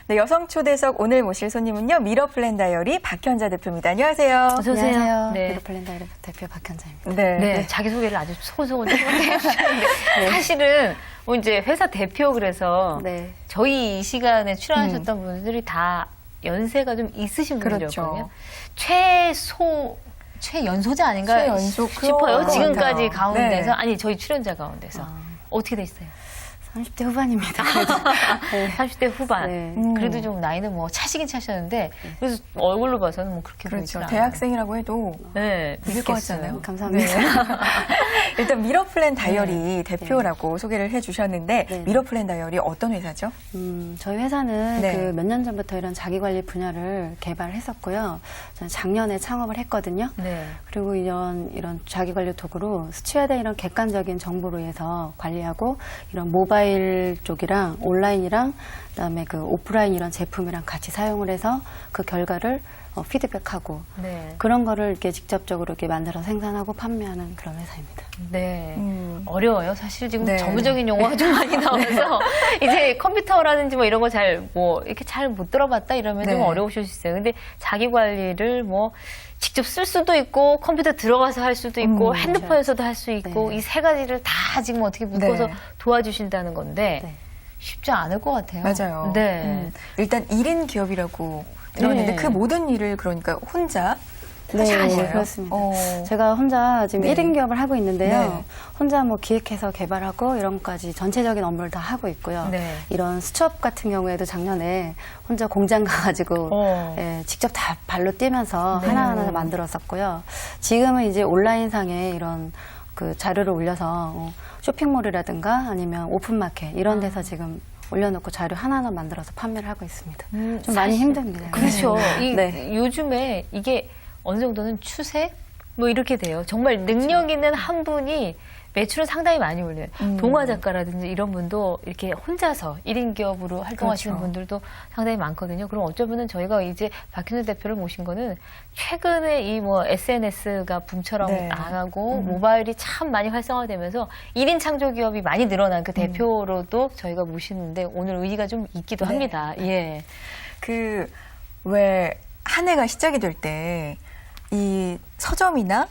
네, 여성 초대석 오늘 모실 손님은요. 미러플랜 다이어리 박현자 대표입니다. 안녕하세요. 어서 오세요. 안녕하세요. 네. 미러플랜 다이어리 대표 박현자입니다. 네. 자기소개를 아주 소소하게 해주셨는데 사실은 뭐 이제 회사 대표 그래서 네. 저희 이 시간에 출연하셨던 분들이 다 연세가 좀 있으신 분들이었거든요. 그렇죠. 최연소자 아닌가 최연소 싶어요. 그런 것 지금까지 같아요. 가운데서. 네. 아니 저희 출연자 가운데서. 어떻게 되셨어요? 30대 후반입니다. 네. 30대 후반. 네. 그래도 좀 나이는 뭐 차시긴 차셨는데 그래서 얼굴로 봐서는 뭐 그렇게 보이지 그렇죠. 않아요. 대학생이라고 해도 네, 믿을 것 같지 믿겠어요. 않아요? 감사합니다. 일단 미러플랜 다이어리 대표라고 소개를 해주셨는데 네. 미러플랜 다이어리 어떤 회사죠? 저희 회사는 네. 그 몇 년 전부터 이런 자기관리 분야를 개발을 했었고요. 저는 작년에 창업을 했거든요. 네. 그리고 이런 자기관리 도구로 수치화된 이런 객관적인 정보로 해서 관리하고 이런 모바일 쪽이랑 온라인이랑 그다음에 그 오프라인 이런 제품이랑 같이 사용을 해서 그 결과를 피드백하고 네. 그런 거를 이렇게 직접적으로 이렇게 만들어 생산하고 판매하는 그런 회사입니다. 네. 어려워요. 사실 지금 네. 전문적인 용어가 좀 많이 나와서 이제 컴퓨터라든지 뭐 이런 거 이렇게 잘 못 들어봤다 이러면 좀 네. 어려우실 수 있어요. 근데 자기 관리를 뭐 직접 쓸 수도 있고 컴퓨터 들어가서 할 수도 있고 핸드폰에서도 할 수 있고 네. 이 세 가지를 다 지금 어떻게 묶어서 네. 도와주신다는 건데 네. 쉽지 않을 것 같아요. 맞아요. 네. 일단 1인 기업이라고 들었는데 네. 그 모든 일을 그러니까 혼자 네, 하시는 거예요? 그렇습니다. 어. 제가 혼자 지금 네. 1인 기업을 하고 있는데요. 네. 혼자 뭐 기획해서 개발하고 이런 것까지 전체적인 업무를 다 하고 있고요. 네. 이런 수첩 같은 경우에도 작년에 혼자 공장 가가지고 예, 직접 다 발로 뛰면서 네. 하나하나 만들었었고요. 지금은 이제 온라인상에 이런 그 자료를 올려서 쇼핑몰이라든가 아니면 오픈마켓 이런 데서 지금 올려놓고 자료 하나하나 만들어서 판매를 하고 있습니다. 좀 많이 사실- 힘듭니다. 그렇죠. 네. 요즘에 이게 어느 정도는 추세? 뭐 이렇게 돼요. 정말 능력 있는 한 분이 매출은 상당히 많이 올려요. 동화 작가라든지 이런 분도 이렇게 혼자서 1인 기업으로 활동하시는 그렇죠. 분들도 상당히 많거든요. 그럼 어쩌면은 저희가 이제 박현재 대표를 모신 거는 최근에 이 뭐 SNS가 붐처럼 네. 나가고 모바일이 참 많이 활성화되면서 1인 창조 기업이 많이 늘어난 그 대표로도 저희가 모시는데 오늘 의의가 좀 있기도 네. 합니다. 예. 왜 한 해가 시작이 될 때 이 서점이나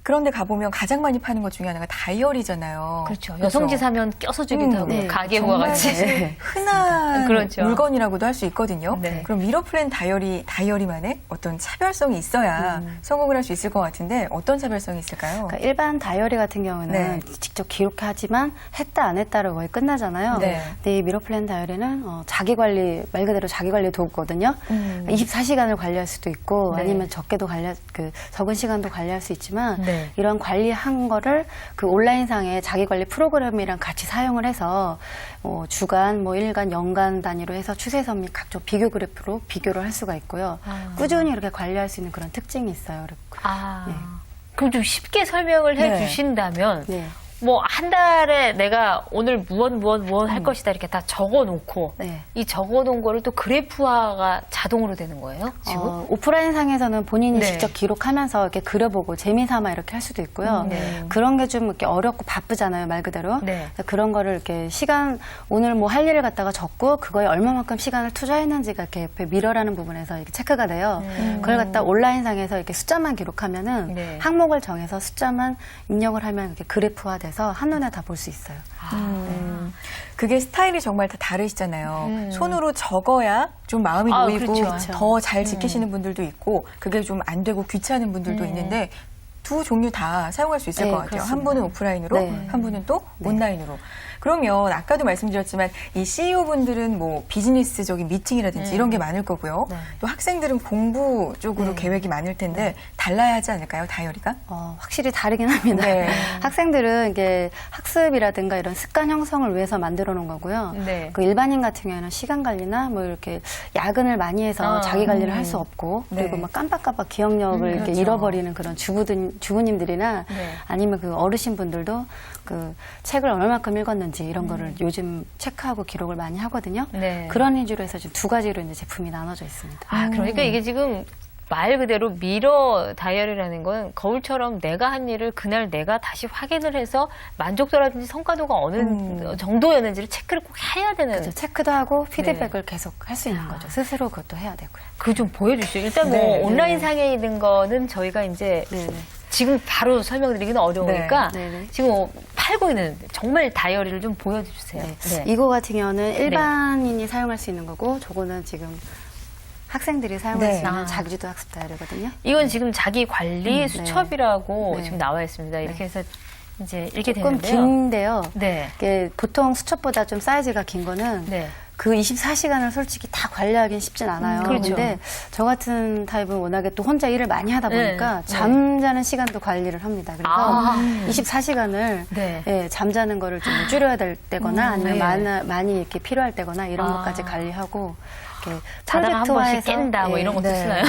그런 데 가보면 가장 많이 파는 것 중에 하나가 다이어리잖아요. 그렇죠. 그래서 여성지 사면 껴서 주기도 하고 네. 가계부와 정말 같이. 사실 흔한 그렇죠. 물건이라고도 할 수 있거든요. 네. 그럼 미러플랜 다이어리만의 어떤 차별성이 있어야 성공을 할 수 있을 것 같은데 어떤 차별성이 있을까요? 그러니까 일반 다이어리 같은 경우는 네. 직접 기록하지만 했다 안 했다로 거의 끝나잖아요. 네. 근데 이 미러플랜 다이어리는 자기 관리 말 그대로 자기 관리 도구거든요. 24시간을 관리할 수도 있고 네. 아니면 적은 시간도 관리할 수 있지만 네. 이런 관리한 거를 그 온라인상의 자기 관리 프로그램이랑 같이 사용을 해서 주간, 일간, 연간 단위로 해서 추세선 및 각종 비교 그래프로 비교를 할 수가 있고요. 꾸준히 이렇게 관리할 수 있는 그런 특징이 있어요. 네. 그럼 좀 쉽게 설명을 해 네. 주신다면 네. 뭐 한 달에 내가 오늘 무언 할 것이다 이렇게 다 적어 놓고 네. 이 적어 놓은 거를 또 그래프화가 자동으로 되는 거예요? 지금? 오프라인 상에서는 본인이 네. 직접 기록하면서 이렇게 그려보고 재미삼아 이렇게 할 수도 있고요. 네. 그런 게 좀 이렇게 어렵고 바쁘잖아요, 말 그대로. 네. 그래서 그런 거를 이렇게 오늘 뭐 할 일을 갖다가 적고 그거에 얼마만큼 시간을 투자했는지가 이렇게 옆에 미러라는 부분에서 이렇게 체크가 돼요. 그걸 갖다 온라인 상에서 이렇게 숫자만 기록하면은 네. 항목을 정해서 숫자만 입력을 하면 이렇게 그래프화돼서 한눈에 다 볼 수 있어요. 그게 스타일이 정말 다 다르시잖아요. 손으로 적어야 좀 마음이 아, 놓이고 그렇죠. 더 잘 지키시는 분들도 있고 그게 좀 안 되고 귀찮은 분들도 있는데 두 종류 다 사용할 수 있을 네, 것 같아요. 그렇습니다. 한 분은 오프라인으로, 네. 한 분은 또 온라인으로. 그러면 아까도 말씀드렸지만 이 CEO 분들은 뭐 비즈니스적인 미팅이라든지 이런 게 많을 거고요. 네. 또 학생들은 공부 쪽으로 네. 계획이 많을 텐데 달라야 하지 않을까요, 다이어리가? 확실히 다르긴 합니다. 네. 학생들은 이게 학습이라든가 이런 습관 형성을 위해서 만들어 놓은 거고요. 네. 그 일반인 같은 경우에는 시간 관리나 뭐 이렇게 야근을 많이 해서 자기 관리를 할 수 없고 네. 그리고 막 깜빡깜빡 기억력을 이렇게 그렇죠. 잃어버리는 그런 주부님들이나 네. 아니면 그 어르신분들도 그 책을 얼마만큼 읽었는지 이런 거를 요즘 체크하고 기록을 많이 하거든요. 네. 그런 위주로 해서 지금 두 가지로 이제 제품이 나눠져 있습니다. 그러니까 이게 지금 말 그대로 미러 다이어리라는 건 거울처럼 내가 한 일을 그날 내가 다시 확인을 해서 만족도라든지 성과도가 어느 정도였는지를 체크를 꼭 해야 되는. 그렇죠. 체크도 하고 피드백을 계속 할 수 있는 거죠. 스스로 그것도 해야 되고요. 그거 좀 보여주시죠. 일단 뭐 네, 온라인 상에 있는 거는 저희가 이제 네네. 지금 바로 설명드리기는 어려우니까 네, 네. 지금 팔고 있는 정말 다이어리를 좀 보여주세요. 네. 이거 같은 경우는 일반인이 사용할 수 있는 거고, 저거는 지금 학생들이 사용할 네. 수 있는 아. 자기주도 학습 다이어리거든요. 이건 지금 자기 관리 수첩이라고 네. 지금 나와 있습니다. 이렇게 해서 이제 이렇게 조금 되는데요. 긴데요. 네. 이게 보통 수첩보다 좀 사이즈가 긴 거는 네. 그 24시간을 솔직히 다 관리하긴 쉽진 않아요. 그렇죠. 근데 저 같은 타입은 워낙에 또 혼자 일을 많이 하다 보니까 네. 잠자는 시간도 관리를 합니다. 그래서 아. 24시간을 네. 잠자는 거를 좀 줄여야 될 때거나 아니면 네. 많이 이렇게 필요할 때거나 이런 아. 것까지 관리하고 이렇게 자다가 한 번씩 프로젝트화해서 깬다 뭐 이런 것도 쓰나요?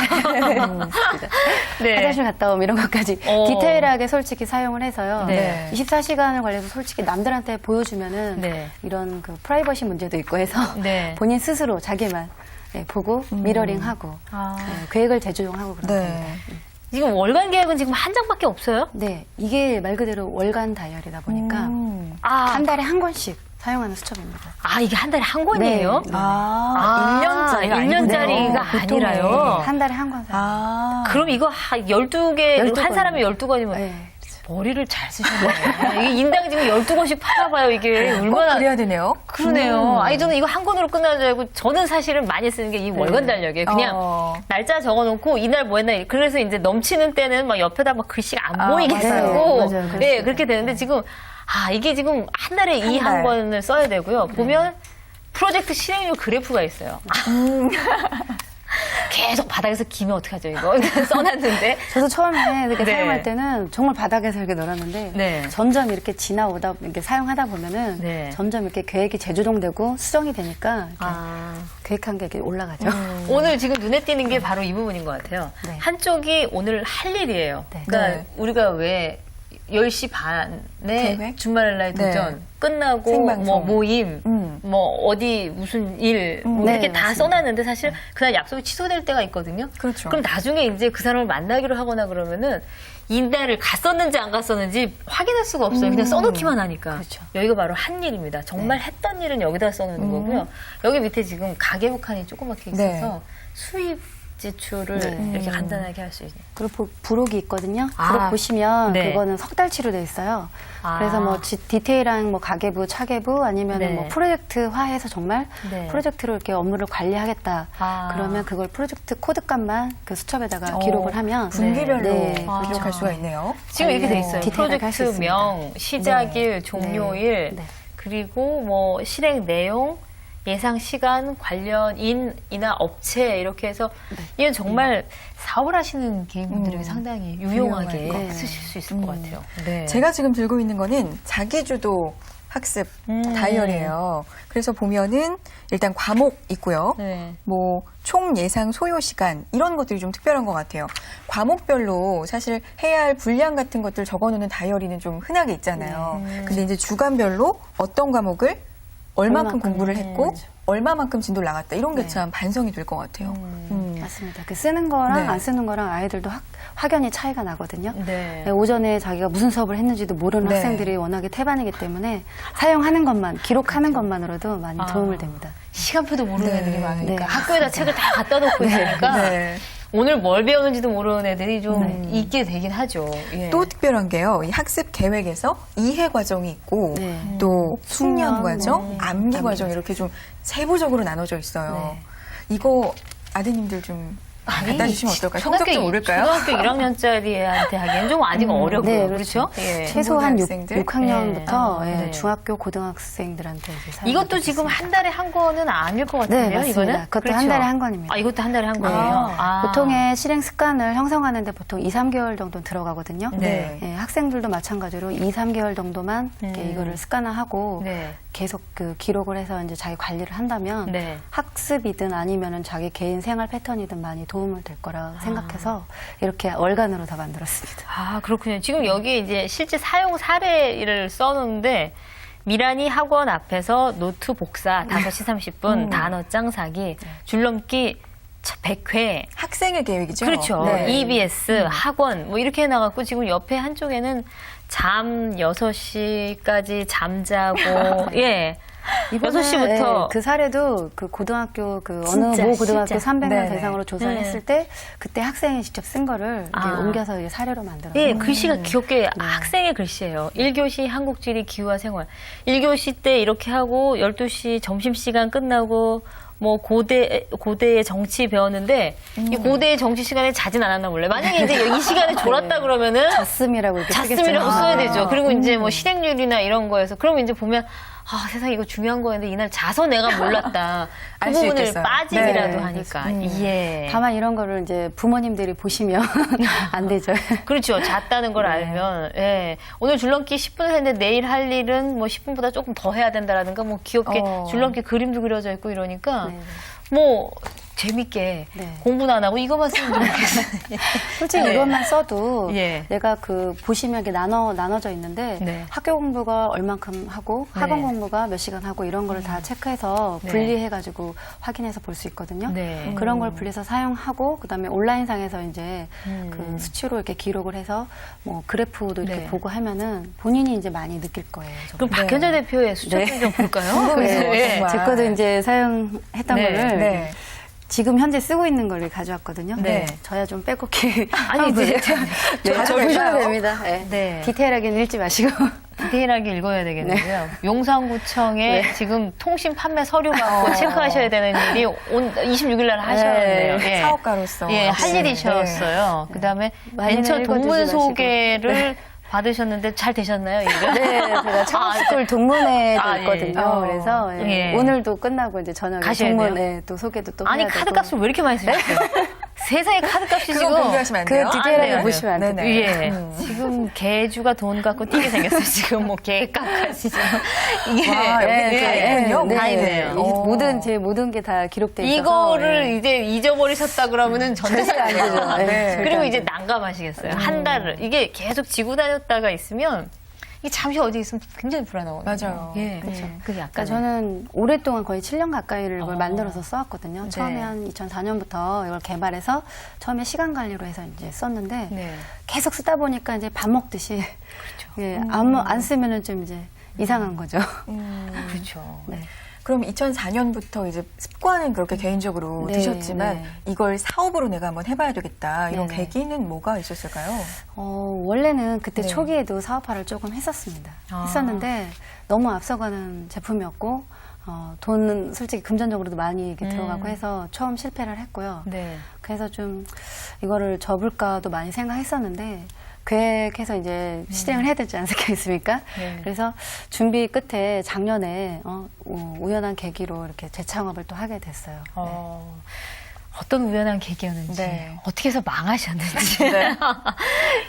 네. 화장실 갔다 오면 이런 것까지 디테일하게 솔직히 사용을 해서요. 네. 24시간을 관리해서 솔직히 남들한테 보여주면은 네. 이런 그 프라이버시 문제도 있고 해서 네. 본인 스스로 자기만 보고 미러링하고 아. 계획을 재조정하고 그런 겁니다. 네. 지금 월간 계획은 지금 한 장밖에 없어요? 네, 이게 말 그대로 월간 다이어리다 보니까 아, 한 달에 한 권씩 사용하는 수첩입니다. 아 이게 한 달에 한 권이에요? 네. 아, 1년짜리 1년짜리가 아니라요? 한 달에 한 권 사용. 아. 그럼 이거 12개, 12 한 사람이 권. 12권이면 네. 머리를 잘 쓰셨네요. 이게 인당 지금 12권씩 팔아봐요, 이게. 얼마나. 그래야 되네요. 그러네요. 아니, 저는 이거 한 권으로 끝나는 줄 알고, 저는 사실은 많이 쓰는 게 이 월간 달력이에요. 그냥 날짜 적어놓고, 이날 뭐 했나. 그래서 이제 넘치는 때는 막 옆에다 막 글씨가 안 보이게 맞아요. 쓰고. 맞아요. 네, 그렇게 되는데 지금, 이게 지금 한 달에 이 한 권을 써야 되고요. 보면 프로젝트 실행률 그래프가 있어요. 계속 바닥에서 기면 어떡하죠, 이거? 써놨는데. 저도 처음에 이렇게 네. 사용할 때는 정말 바닥에서 이렇게 놀았는데 네. 점점 이렇게 지나오다 이렇게 사용하다 보면은 네. 점점 이렇게 계획이 재조정되고 수정이 되니까 이렇게 아. 계획한 게 이렇게 올라가죠. 오늘 지금 눈에 띄는 게 바로 이 부분인 것 같아요. 네. 한쪽이 오늘 할 일이에요. 네. 그러니까 네. 우리가 왜 10시 반에 계획? 주말날 도전 네. 끝나고 생방송. 뭐 모임 뭐 어디 무슨 일 뭐 네, 이렇게 다 맞습니다. 써놨는데 사실 그날 약속이 취소될 때가 있거든요. 그렇죠. 그럼 나중에 이제 그 사람을 만나기로 하거나 그러면은 이날을 갔었는지 안 갔었는지 확인할 수가 없어요. 그냥 써놓기만 하니까. 그렇죠. 여기가 바로 한 일입니다. 정말 했던 일은 여기다 써놓는 거고요. 여기 밑에 지금 가계부 칸이 조그맣게 있어서 네. 수입 지출을 네. 이렇게 간단하게 할 수 있는. 그리고 부록이 있거든요. 아. 부록 보시면 네. 그거는 석 달치로 돼 있어요. 아. 그래서 뭐 디테일한 뭐 가계부, 차계부 아니면 네. 뭐 프로젝트화해서 정말 네. 프로젝트로 이렇게 업무를 관리하겠다. 아. 그러면 그걸 프로젝트 코드값만 그 수첩에다가 기록을 하면 분기별로 네. 기록할 수가 있네요. 지금 이렇게 돼 있어요. 디테일하게 할수 프로젝트명, 시작일, 종료일, 네. 그리고 뭐 실행 내용, 예상 시간, 관련인이나 업체 이렇게 해서 이건 정말 사업을 하시는 개인분들에게 상당히 유용하게 유용할 것 쓰실 수 있을 것 같아요. 네. 제가 지금 들고 있는 거는 자기주도 학습 다이어리예요. 그래서 보면은 일단 과목 있고요. 네. 뭐 총 예상 소요 시간 이런 것들이 좀 특별한 것 같아요. 과목별로 사실 해야 할 분량 같은 것들 적어놓는 다이어리는 좀 흔하게 있잖아요. 근데 이제 주간별로 어떤 과목을 얼만큼 공부를 했고 얼마만큼 진도를 나갔다 이런 게 참 반성이 될 것 같아요. 맞습니다. 그 쓰는 거랑 네. 안 쓰는 거랑 아이들도 확연히 차이가 나거든요. 네. 오전에 자기가 무슨 수업을 했는지도 모르는 네. 학생들이 워낙에 태반이기 때문에 사용하는 것만, 기록하는 것만으로도 많이 도움을 됩니다. 시간표도 모르는 네. 애들이 많으니까 네. 학교에다 책을 다 갖다 놓고 있으니까 네. 오늘 뭘 배우는지도 모르는 애들이 좀 있게 되긴 하죠. 예. 또 특별한 게요. 이 학습 계획에서 이해 과정이 있고 네. 또 숙련 숙련, 과정, 암기 과정 이렇게 좀 세부적으로 나눠져 있어요. 네. 이거 아드님들 좀 갖다 주시면 어떨까요? 성적 좀 오를까요? 초등학교 1학년짜리한테 하기엔 좀 아직 어려고요. 네, 그렇죠? 예. 최소한 학생들? 6학년부터 네. 예, 중학교, 고등학생들한테 이제 사용하고 이것도 지금 있습니다. 한 달에 한 권은 아닐 것 같은데요, 네, 맞습니다. 이거는? 그것도 한 달에 한 권입니다. 이것도 한 달에 한 권이에요? 아. 보통의 실행 습관을 형성하는데 보통 2, 3개월 정도 들어가거든요. 네. 예, 학생들도 마찬가지로 2, 3개월 정도만 이렇게 이거를 습관화하고 네. 계속 그 기록을 해서 이제 자기 관리를 한다면 네. 학습이든 아니면은 자기 개인 생활 패턴이든 많이 도움을 될 거라 생각해서 이렇게 월간으로 다 만들었습니다. 아, 그렇군요. 지금 여기 이제 실제 사용 사례를 써놓는데, 미란이 학원 앞에서 노트 복사 5시 30분, 단어장 사기, 줄넘기 100회. 학생의 계획이죠. 그렇죠. 네. EBS, 학원, 뭐 이렇게 해놔갖고 지금 옆에 한쪽에는 잠 6시까지 잠자고, 예. 이번에 6시부터. 그 사례도 그 고등학교 그 어느 진짜, 모 고등학교 진짜. 300명 네네. 대상으로 조사를 네. 했을 때 그때 학생이 직접 쓴 거를 이제 아. 옮겨서 이제 사례로 만들었어요. 예, 글씨가 귀엽게 학생의 글씨예요. 1교시 한국지리 기후와 생활. 1교시 때 이렇게 하고 12시 점심시간 끝나고 뭐 고대의 정치 배웠는데 이 고대의 정치 시간에 자진 않았나 몰래. 만약에 이제 이 시간에 졸았다 그러면은 잣씀이라고 이렇게 잣씀이라고 쓰겠죠. 써야 되죠. 그리고 이제 뭐 실행률이나 이런 거에서 그러면 이제 보면 아, 세상에 이거 중요한 거였는데 이날 자서 내가 몰랐다. 그 알수 부분을 있겠어요. 빠짐이라도 네, 하니까. 그렇습니다. 예. 다만 이런 거를 이제 부모님들이 보시면 안 되죠. 그렇죠. 잤다는 걸 네. 알면, 예. 오늘 줄넘기 10분을 했는데 내일 할 일은 뭐 10분보다 조금 더 해야 된다라든가 뭐 귀엽게 줄넘기 그림도 그려져 있고 이러니까 네, 네. 뭐 재밌게 네. 공부는 안 하고 이것만 쓰면 좋겠어요. 솔직히 네. 이것만 써도 예. 내가 그 보시면 이렇게 나눠져 있는데 네. 학교 공부가 얼만큼 하고 네. 학원 공부가 몇 시간 하고 이런 거를 다 체크해서 네. 분리해가지고 확인해서 볼 수 있거든요. 네. 그런 걸 분리해서 사용하고 그다음에 온라인상에서 이제 그 수치로 이렇게 기록을 해서 뭐 그래프도 이렇게 네. 보고 하면은 본인이 이제 많이 느낄 거예요. 그럼 박현자 대표의 수첩 네. 좀 볼까요? 궁금해요, 예. 정말. 제 거도 이제 사용했던 네. 거를 네. 지금 현재 쓰고 있는 걸 가져왔거든요. 네. 저야 좀 빼곡히 아니, 이제 네, 가져도 보셔도 될까요? 됩니다. 네. 네. 디테일하게는 읽지 마시고. 디테일하게 읽어야 되겠는데요. 용산구청에 네. 지금 통신 판매 서류 받고 체크하셔야 되는 일이 26일 날 하셨는데요. 네. 예. 사업가로서. 예, 할 네. 일이셨어요. 그다음에 많이는 벤처 읽어주지 동문 마시고. 소개를 받으셨는데 잘 되셨나요, 이거? 네, 제가 창업스쿨 동문회도 아, 예. 있거든요. 그래서 예, 예. 오늘도 끝나고 이제 저녁에 가셔야 동문회 또 소개도 또 아니, 해야 되고. 카드값을 왜 이렇게 많이 쓰셨어요? 세상에 카드값이 그거 지금. 공개하시면 안 그 돼요? 디테일하게 안 돼요. 보시면 안 돼요. 네네. 예. 지금 개주가 돈 갖고 뛰게 생겼어요. 지금 뭐 개값까지 지금. 이게. 와, 여기 다 있군요. 다 있네요. 모든 제 모든 게 다 기록돼 있어서 이거를 예. 이제 잊어버리셨다 그러면은 전재산 안 되죠. 네, 네. 절대 그리고 안 이제 되죠. 난감하시겠어요. 한 달을. 이게 계속 지고 다녔다가 있으면 이게 잠시 어디 있으면 굉장히 불안하거든요. 맞아요. 예. 그렇죠. 그게 그러니까 약간. 저는 오랫동안 거의 7년 가까이를 이걸 만들어서 써왔거든요. 네. 처음에 한 2004년부터 이걸 개발해서 처음에 시간 관리로 해서 이제 썼는데 네. 계속 쓰다 보니까 이제 밥 먹듯이 예, 안 쓰면은 좀 이제 이상한 거죠. 그렇죠. 네. 그럼 2004년부터 이제 습관은 그렇게 개인적으로 네, 드셨지만 네. 이걸 사업으로 내가 한번 해봐야 되겠다 이런 네네. 계기는 뭐가 있었을까요? 원래는 그때 네. 초기에도 사업화를 조금 했었습니다. 아. 했었는데 너무 앞서가는 제품이었고 돈은 솔직히 금전적으로도 많이 이렇게 들어가고 해서 처음 실패를 했고요. 네. 그래서 좀 이거를 접을까도 많이 생각했었는데 계획해서 이제 실행을 해야 되지 않겠습니까? 네. 그래서 준비 끝에 작년에 우연한 계기로 이렇게 재창업을 또 하게 됐어요. 어떤 우연한 계기였는지, 네. 어떻게 해서 망하셨는지 네.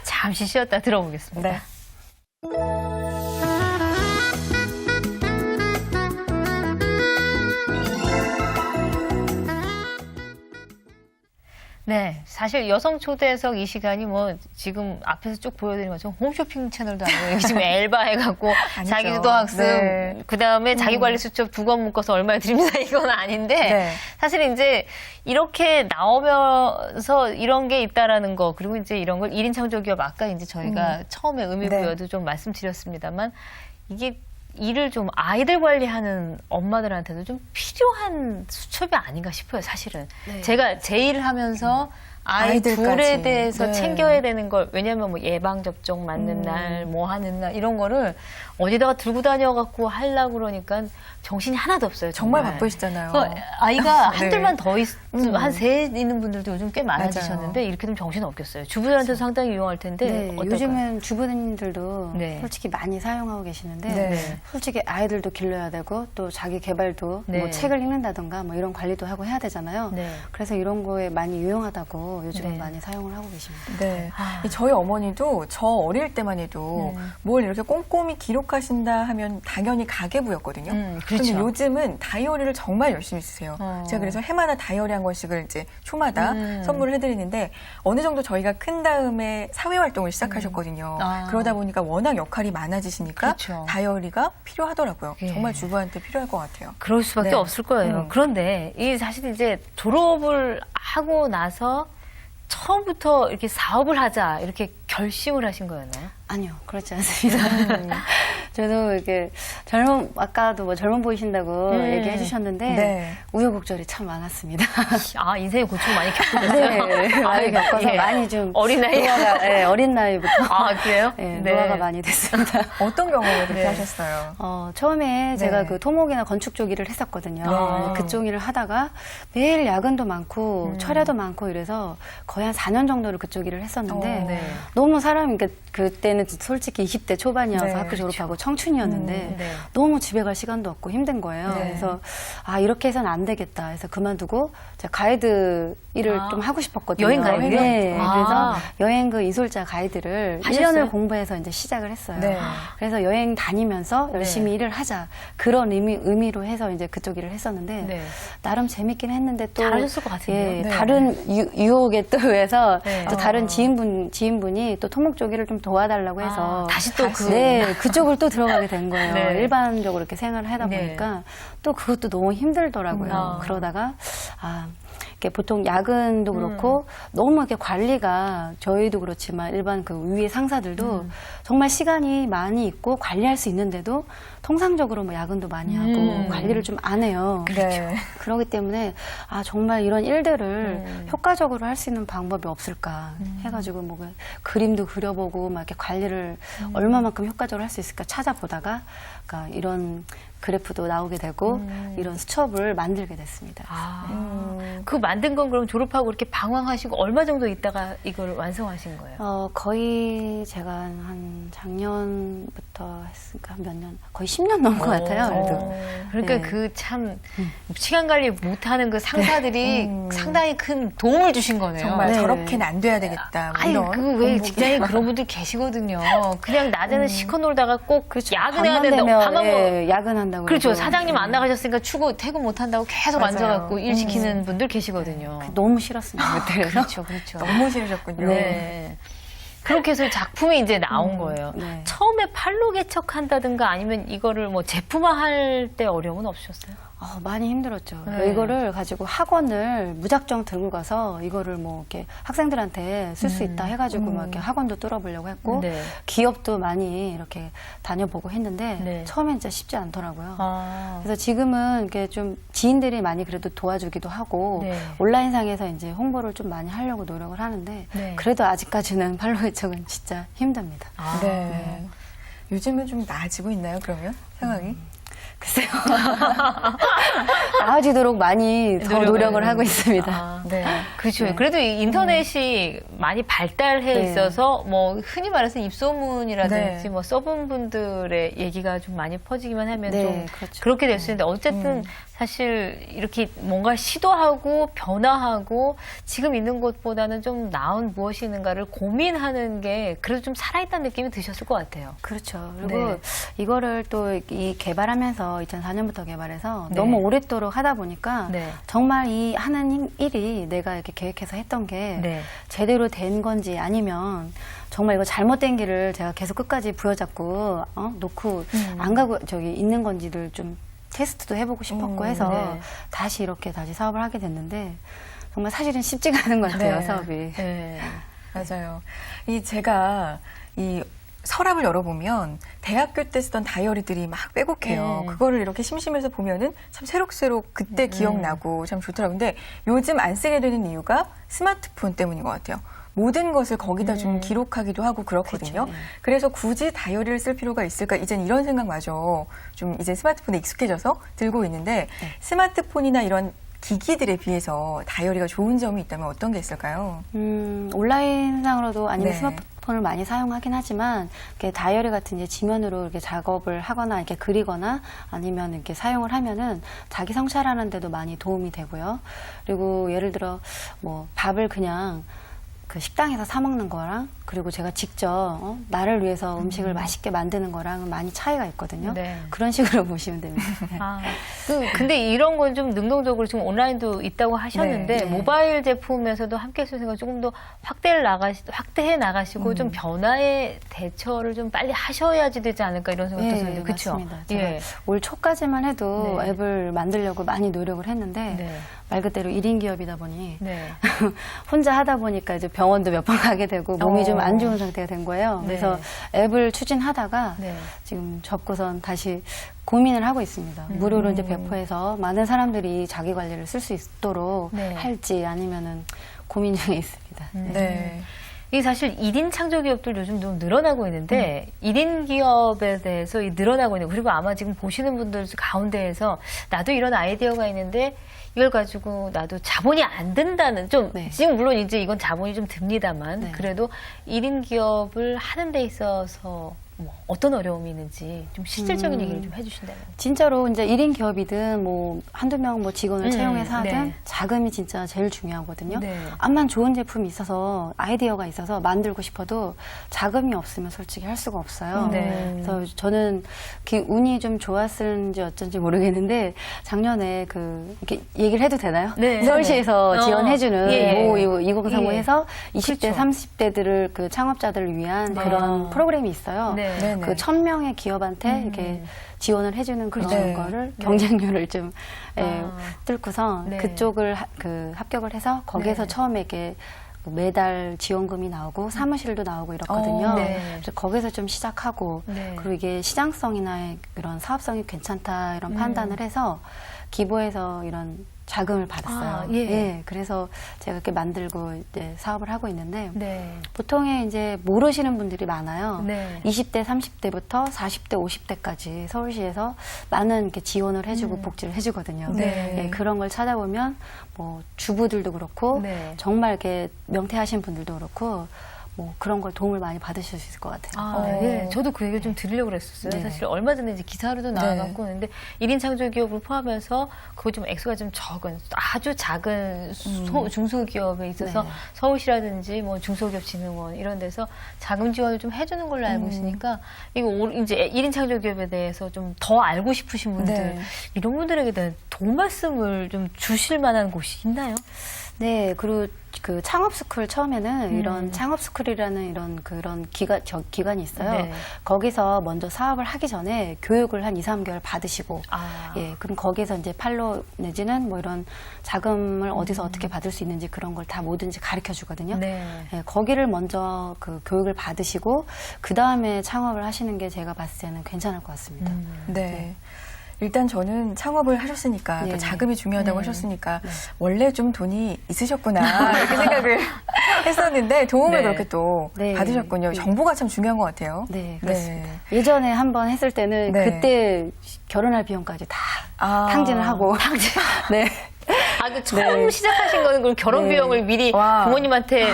잠시 쉬었다 들어보겠습니다. 네. 네, 사실 여성 초대석 이 시간이 뭐 지금 앞에서 쭉 보여드린 것처럼 홈쇼핑 채널도 아니고 여기 지금 엘바 해갖고 아니죠. 자기주도 학습, 네. 그 다음에 자기관리 수첩 2권 묶어서 얼마에 드립니다 이건 아닌데 네. 사실 이제 이렇게 나오면서 이런 게 있다라는 거 그리고 이제 이런 걸 1인 창조기업 아까 이제 저희가 처음에 의미부여도 좀 말씀드렸습니다만 이게 일을 좀 아이들 관리하는 엄마들한테도 좀 필요한 수첩이 아닌가 싶어요, 사실은. 네. 제가 제 일을 하면서 아이 아이들까지. 둘에 대해서 네. 챙겨야 되는 걸, 왜냐면 뭐 예방접종 맞는 날, 뭐 하는 날, 이런 거를 어디다가 들고 다녀갖고 하려고 그러니까 정신이 하나도 없어요. 정말 바쁘시잖아요. 아이가 네. 한둘만 더 한 셋 있는 분들도 요즘 꽤 많아지셨는데 맞아요. 이렇게 되면 정신 없겠어요. 주부들한테도 상당히 유용할 텐데 네, 어떨까요? 요즘은 주부님들도 네. 솔직히 많이 사용하고 계시는데 네. 솔직히 아이들도 길러야 되고 또 자기 개발도 네. 뭐 책을 읽는다던가 뭐 이런 관리도 하고 해야 되잖아요. 네. 그래서 이런 거에 많이 유용하다고 요즘은 네. 많이 사용을 하고 계십니다. 네. 아. 저희 어머니도 저 어릴 때만 해도 뭘 이렇게 꼼꼼히 기록하신다 하면 당연히 가계부였거든요. 그렇죠. 근데 요즘은 다이어리를 정말 열심히 쓰세요. 제가 그래서 해마다 다이어리 한 다양한 것씩을 이제 초마다 선물을 해드리는데 어느 정도 저희가 큰 다음에 사회 활동을 시작하셨거든요. 그러다 보니까 워낙 역할이 많아지시니까 그렇죠. 다이어리가 필요하더라고요. 예. 정말 주부한테 필요할 것 같아요. 그럴 수밖에 네. 없을 거예요. 그런데 이 사실 이제 졸업을 하고 나서 처음부터 이렇게 사업을 하자 이렇게 결심을 하신 거였나요? 아니요, 그렇지 않습니다. 저도 이렇게 아까도 뭐 젊어 보이신다고 얘기해 주셨는데, 네. 우여곡절이 참 많았습니다. 아, 인생의 고충 많이 겪으셨어요? 네, 많이 겪어서 예. 많이 좀. 어린 나이에? 네, 어린 나이부터. 아, 그래요? 네, 노화가 많이 됐습니다. 어떤 경험을 그렇게 하셨어요? 처음에 제가 네. 그 토목이나 건축 쪽 일을 했었거든요. 아. 그쪽 일을 하다가 매일 야근도 많고 철야도 많고 이래서 거의 한 4년 정도를 그쪽 일을 했었는데 네. 너무 사람이 그때는 솔직히 20대 초반이어서 네, 학교 졸업하고 청춘이었는데 네. 너무 집에 갈 시간도 없고 힘든 거예요. 네. 그래서 이렇게 해서는 안 되겠다 해서 그만두고 제가 가이드 일을 좀 하고 싶었거든요. 여행 가이드? 네. 아. 그래서 여행 그 인솔자 가이드를 하셨어요? 1년을 공부해서 이제 시작을 했어요. 네. 그래서 여행 다니면서 열심히 일을 하자 그런 의미로 해서 이제 그쪽 일을 했었는데 네. 나름 재밌긴 했는데 또 잘하셨을 것 같은데요? 예, 네. 다른 유혹에 또 의해서 네. 또 다른 지인분이 또 토목 쪽 일을 좀 도와달라고 해서 다시 또 네, 그쪽을 또 들어가게 된 거예요. 네. 일반적으로 이렇게 생활을 하다 네. 보니까 또 그것도 너무 힘들더라고요. 그러다가 이렇게 보통 야근도 그렇고 너무 이렇게 관리가 저희도 그렇지만 일반 그 위의 상사들도 정말 시간이 많이 있고 관리할 수 있는데도 통상적으로 뭐 야근도 많이 하고 관리를 좀 안 해요. 네. 그렇기 때문에 정말 이런 일들을 효과적으로 할 수 있는 방법이 없을까 해가지고 뭐 그림도 그려보고 막 이렇게 관리를 얼마만큼 효과적으로 할 수 있을까 찾아보다가 그러니까 이런 그래프도 나오게 되고 이런 수첩을 만들게 됐습니다. 그 만든 건 그럼 졸업하고 이렇게 방황하시고 얼마 정도 있다가 이걸 완성하신 거예요? 거의 제가 한 작년부터 했으니까 몇 년, 거의 10년 넘은 것 같아요. 그래도. 그러니까 네. 그 참 시간 관리 못하는 그 상사들이 상당히 큰 도움을 주신 거네요. 정말 네. 저렇게는 안 돼야 되겠다. 뭐 아니 이런 그 왜 직장에 그런 분들 계시거든요. 그냥 낮에는 시커 놀다가 꼭 야근해야 되는데 밤만 밤하고 되면 야근한다고. 그렇죠. 그러고. 사장님 안 나가셨으니까 퇴근 못 한다고 계속 맞아요. 앉아갖고 일 시키는 분들 계시거든요. 너무 싫었습니다. 그때서. 그렇죠, 그렇죠. 너무 싫으셨군요. 네. 그렇게 해서 작품이 이제 나온 거예요. 네. 처음에 팔로 개척한다든가 아니면 이거를 뭐 제품화할 때 어려움은 없으셨어요? 많이 힘들었죠. 네. 이거를 가지고 학원을 무작정 들고 가서 이거를 뭐 이렇게 학생들한테 쓸 수 있다 해가지고 막 이렇게 학원도 뚫어보려고 했고 네. 기업도 많이 이렇게 다녀보고 했는데 네. 처음엔 진짜 쉽지 않더라고요. 그래서 지금은 이렇게 좀 지인들이 많이 그래도 도와주기도 하고 네. 온라인상에서 이제 홍보를 좀 많이 하려고 노력을 하는데 네. 그래도 아직까지는 팔로 개척은 진짜 힘듭니다. 네. 요즘은 좀 나아지고 있나요, 그러면? 상황이? 글쎄요. 나아지도록 많이 더 노력을 하고 있습니다. 네. 그렇죠. 네. 그래도 이 인터넷이 많이 발달해 네. 있어서 뭐 흔히 말해서 입소문이라든지 네. 뭐 써본 분들의 얘기가 좀 많이 퍼지기만 하면 네, 좀 그렇죠. 그렇게 될 수 있는데 어쨌든 사실 이렇게 뭔가 시도하고 변화하고 지금 있는 것보다는 좀 나은 무엇이 있는가를 고민하는 게 그래도 좀 살아있다는 느낌이 드셨을 것 같아요. 그렇죠. 그리고 네. 이거를 또 이 개발하면서 2004년부터 개발해서 네. 너무 오랫도록 하다 보니까 네. 정말 이 하는 일이 내가 이렇게 계획해서 했던 게 네. 제대로 된 건지 아니면 정말 이거 잘못된 길을 제가 계속 끝까지 부여잡고 놓고 안 가고 저기 있는 건지를 좀 테스트도 해보고 싶었고 해서 네. 다시 사업을 하게 됐는데 정말 사실은 쉽지가 않은 것 같아요, 네. 사업이. 네. 맞아요. 제가 이 서랍을 열어보면 대학교 때 쓰던 다이어리들이 막 빼곡해요. 그거를 이렇게 심심해서 보면은 참 새록새록 그때 기억나고 참 좋더라고요. 근데 요즘 안 쓰게 되는 이유가 스마트폰 때문인 것 같아요. 모든 것을 거기다 좀 기록하기도 하고 그렇거든요. 그렇죠. 네. 그래서 굳이 다이어리를 쓸 필요가 있을까? 이젠 이런 생각마저 좀 이제 스마트폰에 익숙해져서 들고 있는데 스마트폰이나 이런 기기들에 비해서 다이어리가 좋은 점이 있다면 어떤 게 있을까요? 온라인상으로도 아니면 네. 스마트폰을 많이 사용하긴 하지만 이렇게 다이어리 같은 이제 지면으로 이렇게 작업을 하거나 이렇게 그리거나 아니면 이렇게 사용을 하면은 자기 성찰하는 데도 많이 도움이 되고요. 그리고 예를 들어 뭐 밥을 그냥 그 식당에서 사 먹는 거랑 그리고 제가 직접 나를 위해서 음식을 맛있게 만드는 거랑 많이 차이가 있거든요. 네. 그런 식으로 보시면 됩니다. 아, 근데 이런 건 좀 능동적으로 지금 온라인도 있다고 하셨는데 네. 모바일 제품에서도 함께 쓸 생각 조금 더 확대해 나가시고 좀 변화에 대처를 좀 빨리 하셔야지 되지 않을까 이런 생각도 드는데 그렇죠? 맞습니다. 제가 예. 올 초까지만 해도 네. 앱을 만들려고 많이 노력을 했는데 네. 말 그대로 1인 기업이다 보니 네. 혼자 하다 보니까 이제 병원도 몇 번 가게 되고 몸이 좀 안 좋은 상태가 된 거예요. 네. 그래서 앱을 추진하다가 네. 지금 접고선 다시 고민을 하고 있습니다. 무료로 이제 배포해서 많은 사람들이 자기 관리를 쓸 수 있도록 네. 할지 아니면은 고민 중에 있습니다. 네. 이게 사실 1인 창조기업들 요즘 좀 늘어나고 있는데 1인 기업에 대해서 이 늘어나고 있는 그리고 아마 지금 보시는 분들 가운데에서 나도 이런 아이디어가 있는데 이걸 가지고 나도 자본이 안 든다는 좀 네. 지금 물론 이제 이건 자본이 좀 듭니다만 네. 그래도 1인 기업을 하는 데 있어서 뭐 어떤 어려움이 있는지 좀 실질적인 얘기를 좀 해주신다면. 진짜로 이제 1인 기업이든 뭐 한두 명 뭐 직원을 채용해서 하든 네. 자금이 진짜 제일 중요하거든요. 네. 암만 좋은 제품이 있어서 아이디어가 있어서 만들고 싶어도 자금이 없으면 솔직히 할 수가 없어요. 네. 그래서 저는 운이 좀 좋았는지 어쩐지 모르겠는데 작년에 이렇게 얘기를 해도 되나요? 네. 서울시에서 네. 지원해주는 예. 모 2035 예. 해서 20대, 그렇죠. 30대들을 그 창업자들을 위한 네. 그런 프로그램이 있어요. 네. 네네. 그 1000명의 기업한테 이렇게 지원을 해주는 그런 네. 거를 경쟁률을 좀 아. 뚫고서 네. 그쪽을 합격을 해서 거기에서 네. 처음에 이렇게 매달 지원금이 나오고 사무실도 나오고 이렇거든요. 네. 그래서 거기서 좀 시작하고 네. 그리고 이게 시장성이나 이런 사업성이 괜찮다 이런 판단을 해서 기부해서 이런 자금을 받았어요. 아, 예. 그래서 제가 이렇게 만들고 이제 사업을 하고 있는데 네. 보통에 이제 모르시는 분들이 많아요. 네. 20대, 30대부터 40대, 50대까지 서울시에서 많은 이렇게 지원을 해주고 복지를 해주거든요. 네. 예, 그런 걸 찾아보면 뭐 주부들도 그렇고 네. 정말 이렇게 명퇴하신 분들도 그렇고 뭐 그런 걸 도움을 많이 받으실 수 있을 것 같아요. 아, 예. 저도 그 얘기를 좀 드리려고 그랬었어요. 네. 사실 얼마 전에 이제 기사로도 나와갖고 있는데 1인 창조기업을 포함해서 그거 좀 액수가 좀 적은 아주 작은 중소기업에 있어서 네. 서울시라든지 뭐 중소기업진흥원 이런 데서 자금 지원을 좀 해주는 걸로 알고 있으니까 이거 이제 1인 창조기업에 대해서 좀 더 알고 싶으신 분들 네. 이런 분들에게 대한 도움 말씀을 좀 주실 만한 곳이 있나요? 네, 그리고 그 창업스쿨 처음에는 이런 창업스쿨이라는 이런 그런 기관이 있어요. 네. 거기서 먼저 사업을 하기 전에 교육을 한 2, 3개월 받으시고, 아. 예, 그럼 거기서 이제 팔로 내지는 뭐 이런 자금을 어디서 어떻게 받을 수 있는지 그런 걸 다 뭐든지 가르쳐 주거든요. 네. 예, 거기를 먼저 그 교육을 받으시고, 그 다음에 창업을 하시는 게 제가 봤을 때는 괜찮을 것 같습니다. 네. 일단 저는 창업을 하셨으니까 네. 또 자금이 중요하다고 하셨으니까 원래 좀 돈이 있으셨구나 이렇게 생각을 했었는데 도움을 네. 그렇게 또 네. 받으셨군요. 정보가 참 중요한 것 같아요. 네, 그렇습니다. 예전에 한번 했을 때는 네. 그때 결혼할 비용까지 다 아. 탕진을 하고. 네. 아, 그 처음 시작하신 거는 그럼 결혼 네. 비용을 미리 와. 부모님한테 네,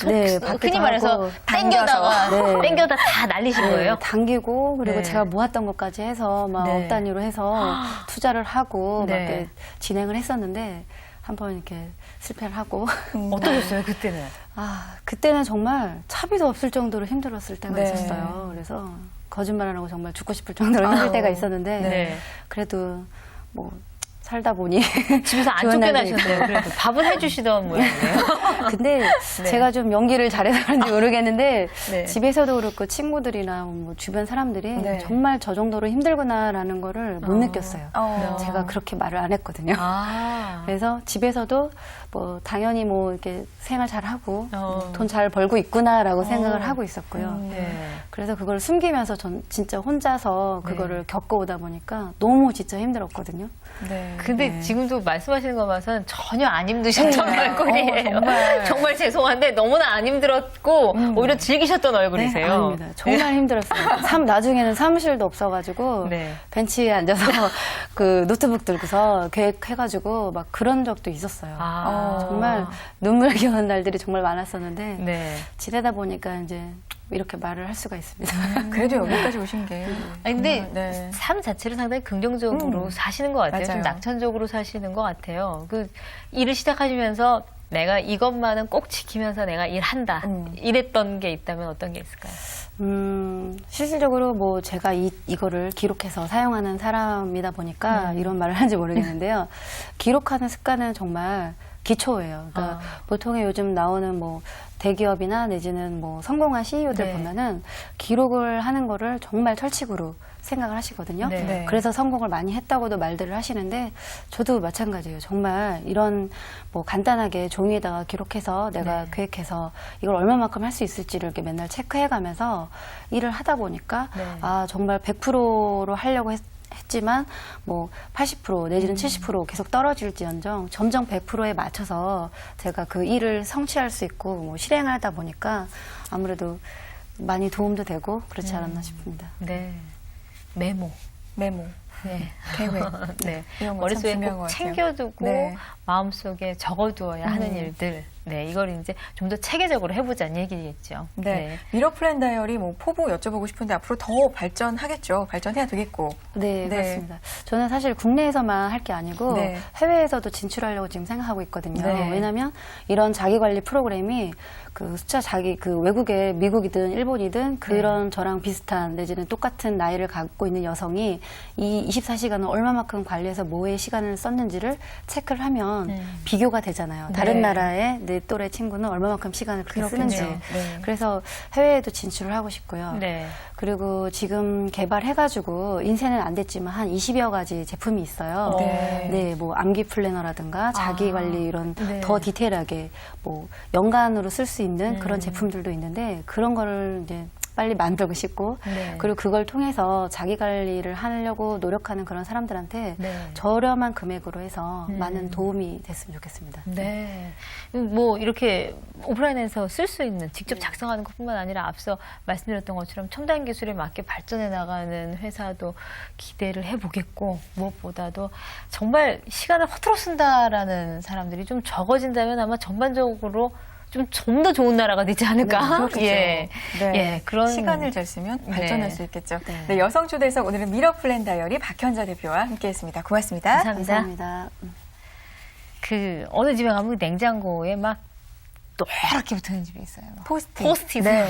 흔히 받기도 말해서 하고, 땡겨다가 당겨서. 네. 땡겨다 다 날리신 거예요? 당기고 그리고 네. 제가 모았던 것까지 해서 막 네. 억 단위로 해서 투자를 하고 막 네. 이렇게 진행을 했었는데 한번 이렇게 실패를 하고 어떠셨어요, 그때는? 아 그때는 정말 차비도 없을 정도로 힘들었을 때가 네. 있었어요. 그래서 거짓말 안 하고 정말 죽고 싶을 정도로 힘들 때가 있었는데 네. 그래도 뭐 살다 보니 집에서 안 좋은 날도 쫓겨나셨네요. 그래도 밥은 해주시던 모양이에요. 근데 제가 좀 연기를 잘해서 그런지 모르겠는데 네. 집에서도 그렇고 친구들이나 뭐 주변 사람들이 네. 정말 저 정도로 힘들구나라는 거를 못 느꼈어요. 제가 그렇게 말을 안 했거든요. 아. 그래서 집에서도 뭐 당연히 뭐 이렇게 생활 잘 하고 어. 돈 잘 벌고 있구나라고 생각을 하고 있었고요. 네. 그래서 그걸 숨기면서 전 진짜 혼자서 그거를 겪어오다 보니까 너무 진짜 힘들었거든요. 네. 근데 네. 지금도 말씀하시는 거 봐서는 전혀 안 힘드셨던 네. 얼굴이에요. 정말. 정말 죄송한데 너무나 안 힘들었고 오히려 즐기셨던 얼굴이세요. 네, 아닙니다. 정말 힘들었어요. 나중에는 사무실도 없어가지고 네. 벤치에 앉아서 그 노트북 들고서 계획해가지고 막 그런 적도 있었어요. 아. 정말 눈물겨운 날들이 정말 많았었는데 네. 지내다 보니까 이제 이렇게 말을 할 수가 있습니다. 그래도 여기까지 오신 게. 아니, 근데 정말, 네. 삶 자체를 상당히 긍정적으로 사시는 것 같아요. 좀 맞아요. 낙천적으로 사시는 것 같아요. 그 일을 시작하시면서 내가 이것만은 꼭 지키면서 내가 일한다. 이랬던 게 있다면 어떤 게 있을까요? 실질적으로 뭐 제가 이거를 기록해서 사용하는 사람이다 보니까 이런 말을 하는지 모르겠는데요. 기록하는 습관은 정말 기초예요. 그러니까 보통의 요즘 나오는 뭐 대기업이나 내지는 뭐 성공한 CEO들 네. 보면은 기록을 하는 거를 정말 철칙으로 생각을 하시거든요. 네. 네. 그래서 성공을 많이 했다고도 말들을 하시는데 저도 마찬가지예요. 정말 이런 뭐 간단하게 종이에다가 기록해서 내가 네. 계획해서 이걸 얼마만큼 할 수 있을지를 이렇게 맨날 체크해가면서 일을 하다 보니까 네. 아 정말 100%로 하려고 했지만 뭐 80% 내지는 70% 계속 떨어질지언정 점점 100%에 맞춰서 제가 그 일을 성취할 수 있고 뭐 실행하다 보니까 아무래도 많이 도움도 되고 그렇지 않았나 싶습니다. 네. 메모. 메모, 네. 계획. 네. 이런 거참 머릿속에 중요한 꼭 것 같아요. 챙겨두고 네. 마음속에 적어두어야 하는 일들. 네, 이걸 이제 좀 더 체계적으로 해보자는 얘기겠죠. 네. 미러 플랜 다이어리 뭐 포부 여쭤보고 싶은데 앞으로 더 발전하겠죠. 발전해야 되겠고. 네, 네. 그렇습니다. 저는 사실 국내에서만 할 게 아니고 네. 해외에서도 진출하려고 지금 생각하고 있거든요. 네. 왜냐하면 이런 자기관리 프로그램이 그 그 외국에 미국이든 일본이든 그런 저랑 비슷한 내지는 똑같은 나이를 갖고 있는 여성이 이 24시간을 얼마만큼 관리해서 뭐에 시간을 썼는지를 체크를 하면 비교가 되잖아요. 다른 네. 나라의 내 또래 친구는 얼마만큼 시간을 그렇게 그렇군요. 쓰는지. 네. 그래서 해외에도 진출을 하고 싶고요. 네. 그리고 지금 개발해가지고 인쇄는 안 됐지만 한 20여 가지 제품이 있어요. 네. 네, 뭐 암기 플래너라든가 자기 관리 이런 네. 더 디테일하게 뭐 연간으로 쓸 수 있는 그런 제품들도 있는데 그런 거를 이제 빨리 만들고 싶고 네. 그리고 그걸 통해서 자기 관리를 하려고 노력하는 그런 사람들한테 네. 저렴한 금액으로 해서 많은 도움이 됐으면 좋겠습니다. 네. 뭐 이렇게 오프라인에서 쓸 수 있는 직접 작성하는 것뿐만 아니라 앞서 말씀드렸던 것처럼 첨단 기술에 맞게 발전해 나가는 회사도 기대를 해보겠고 무엇보다도 정말 시간을 허투루 쓴다라는 사람들이 좀 적어진다면 아마 전반적으로 좀 더 좋은 나라가 되지 않을까? 네, 그렇겠죠. 예. 네. 예, 그런 시간을 잘 쓰면 발전할 네. 수 있겠죠. 네. 네, 여성 초대석 오늘은 미러 플랜 다이어리 박현자 대표와 함께했습니다. 고맙습니다. 감사합니다. 감사합니다. 그 어느 집에 가면 냉장고에 막 노랗게 붙어있는 집이 있어요. 포스트잇. 포스트잇. 네.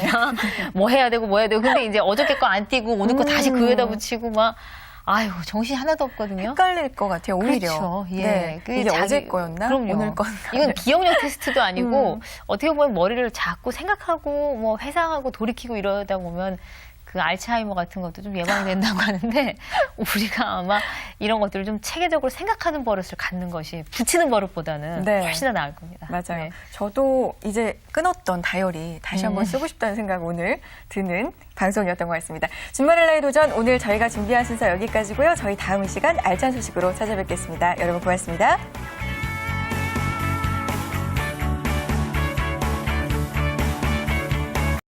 뭐 해야 되고 뭐 해야 되고. 근데 이제 어저께 거 안 띄고 오늘 거 다시 그 위에다 붙이고 막 아유 정신 하나도 없거든요. 헷갈릴 것 같아요. 오히려. 그렇죠. 예. 네. 그 이게 자기- 어제 거였나? 그럼요. 오늘 건. 이건 기억력 테스트도 아니고 어떻게 보면 머리를 자꾸 생각하고 뭐 회상하고 돌이키고 이러다 보면 그 알츠하이머 같은 것도 좀 예방이 된다고 하는데 우리가 아마 이런 것들을 좀 체계적으로 생각하는 버릇을 갖는 것이 붙이는 버릇보다는 네. 훨씬 더 나을 겁니다. 맞아요. 네. 저도 이제 끊었던 다이어리 다시 한번 쓰고 싶다는 생각 오늘 드는 방송이었던 것 같습니다. 주말의 나의 도전 오늘 저희가 준비한 순서 여기까지고요. 저희 다음 시간 알찬 소식으로 찾아뵙겠습니다. 여러분 고맙습니다.